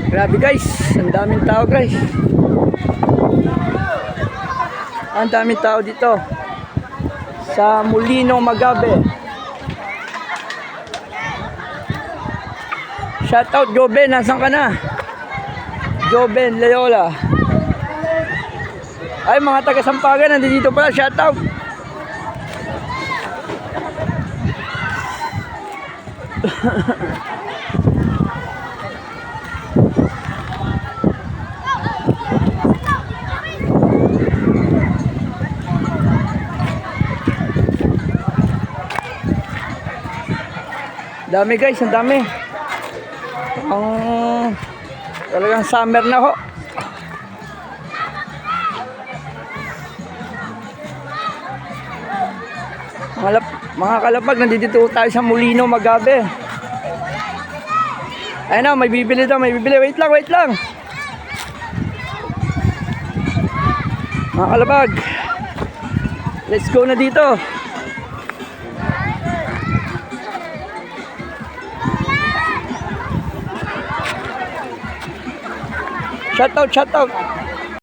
Grabe guys, ang daming tao guys. Ang daming tao dito sa Molino Magabe. Shoutout Joben, nasan ka na? Joben Leola. Ay, mga taga Sampagan nandito pala, shoutout. Dami guys, ang dami. Talagang summer na ho. Mga kalapag, nandito tayo sa Molino Magabe. Ayun na, may bibili daw, may bibili. Wait lang, wait lang. Mga kalapag, let's go na dito. Shoutout, shoutout.